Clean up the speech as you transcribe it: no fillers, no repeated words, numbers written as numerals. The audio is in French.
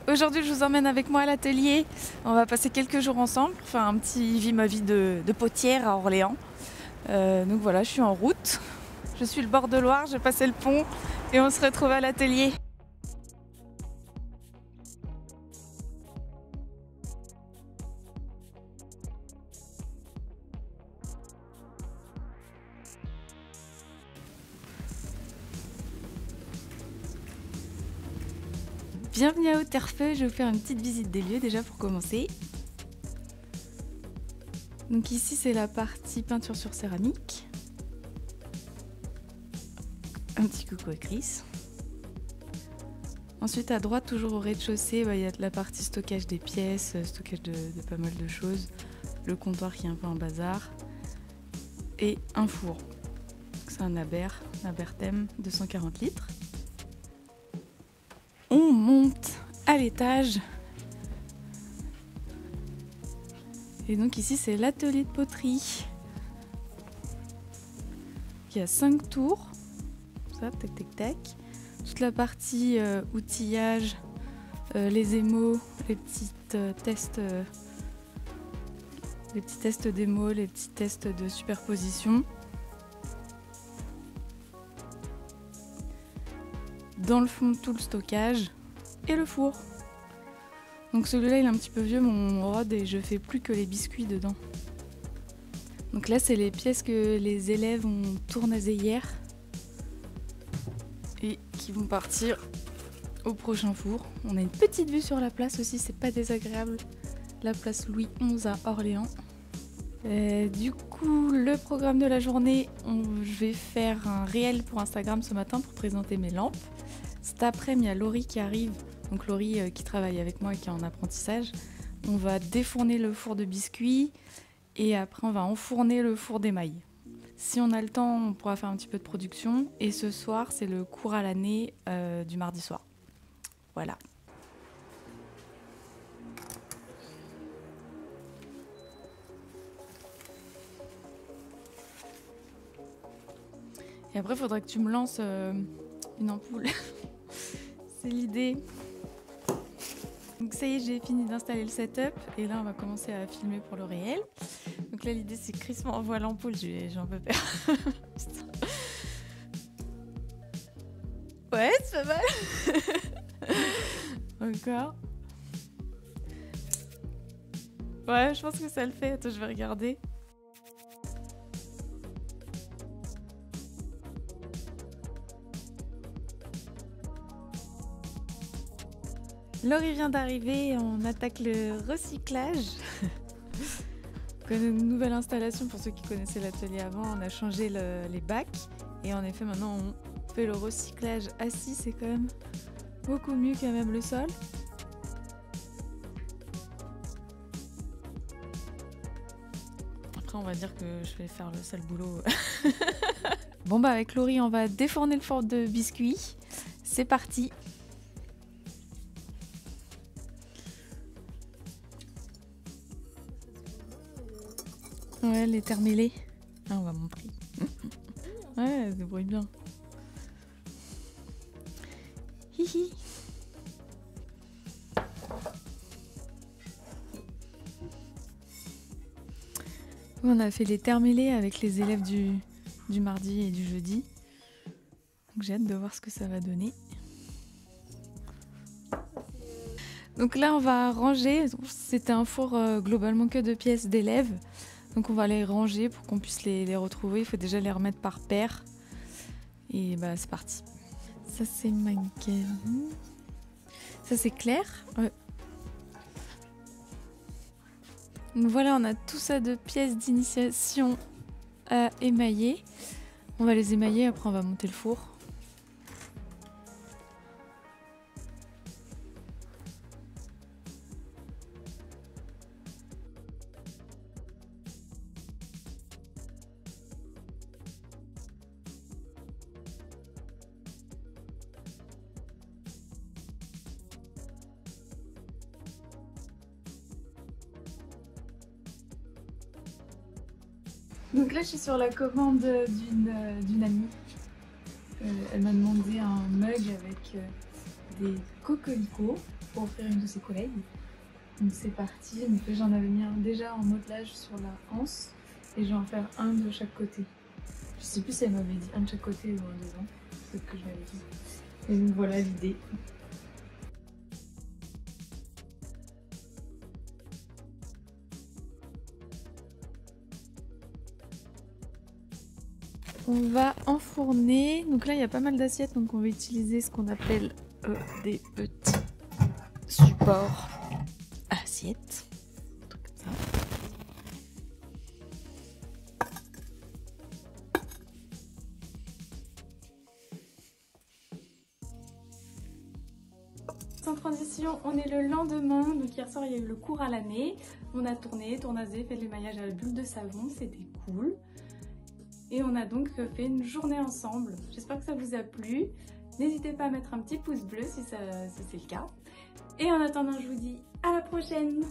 Aujourd'hui, je vous emmène avec moi à l'atelier. On va passer quelques jours ensemble pour faire un petit vie ma vie de potière à Orléans. Donc voilà, je suis en route. Je suis le bord de Loire, j'ai passé le pont et on se retrouve à l'atelier. Bienvenue à Hauterfeux, je vais vous faire une petite visite des lieux déjà pour commencer. Donc ici c'est la partie peinture sur céramique. Un petit coucou à Chris. Ensuite à droite, toujours au rez-de-chaussée, il y a la partie stockage des pièces, stockage de pas mal de choses. Le comptoir qui est un peu en bazar. Et un four. C'est un Abertem 240 litres. On monte à l'étage. Et donc ici c'est l'atelier de poterie. Il y a 5 tours. Ça, tac tac tac. Toute la partie outillage, les émaux, les petits tests d'émaux, les petits tests de superposition. Dans le fond, tout le stockage et le four. Donc celui-là, il est un petit peu vieux, mon rod, et je fais plus que les biscuits dedans. Donc là, c'est les pièces que les élèves ont tournasées hier et qui vont partir au prochain four. On a une petite vue sur la place aussi, c'est pas désagréable. La place Louis XI à Orléans. Du coup, le programme de la journée, je vais faire un réel pour Instagram ce matin pour présenter mes lampes. Cet après-midi, il y a Laurie qui arrive, donc Laurie qui travaille avec moi et qui est en apprentissage. On va défourner le four de biscuits et après on va enfourner le four d'émail. Si on a le temps, on pourra faire un petit peu de production. Et ce soir, c'est le cours à l'année du mardi soir. Voilà. Et après, il faudra que tu me lances une ampoule. C'est l'idée. Donc ça y est, j'ai fini d'installer le setup. Et là, on va commencer à filmer pour le réel. Donc là, l'idée, c'est que Chris m'envoie l'ampoule. J'en peux faire. Ouais, c'est pas mal. Encore. Ouais, je pense que ça le fait. Attends, je vais regarder. Laurie vient d'arriver, on attaque le recyclage. On a une nouvelle installation pour ceux qui connaissaient l'atelier avant, on a changé les bacs et en effet maintenant on fait le recyclage assis, c'est quand même beaucoup mieux qu'à même le sol. Après on va dire que je vais faire le sale boulot. Bon bah avec Laurie on va défourner le four de biscuits, c'est parti. Ouais, les terres mêlées. Ah, on va montrer. Ouais, elle se débrouille bien. Hihi. On a fait les terres mêlées avec les élèves du mardi et du jeudi. Donc j'ai hâte de voir ce que ça va donner. Donc là, on va ranger. C'était un four globalement que de pièces d'élèves. Donc on va les ranger pour qu'on puisse les retrouver. Il faut déjà les remettre par paire. Et bah c'est parti. Ça c'est Michael. Ça c'est Claire. Ouais. Donc voilà, on a tout ça de pièces d'initiation à émailler. On va les émailler, après on va monter le four. Donc là, je suis sur la commande d'une amie. Elle m'a demandé un mug avec des cocoricots pour offrir une de ses collègues. Donc c'est parti, donc j'en avais mis un déjà en modelage sur la anse et je vais en faire un de chaque côté. Je sais plus si elle m'avait dit un de chaque côté ou un devant, c'est ce que je m'avais dit. Et donc voilà l'idée. On va enfourner, donc là il y a pas mal d'assiettes, donc on va utiliser ce qu'on appelle des petits supports assiettes. Un truc comme ça. Sans transition, on est le lendemain, donc hier soir il y a eu le cours à l'année. On a tourné, tournasé, fait les maillages à la bulle de savon, c'était cool. Et on a donc fait une journée ensemble. J'espère que ça vous a plu. N'hésitez pas à mettre un petit pouce bleu si c'est le cas. Et en attendant, je vous dis à la prochaine!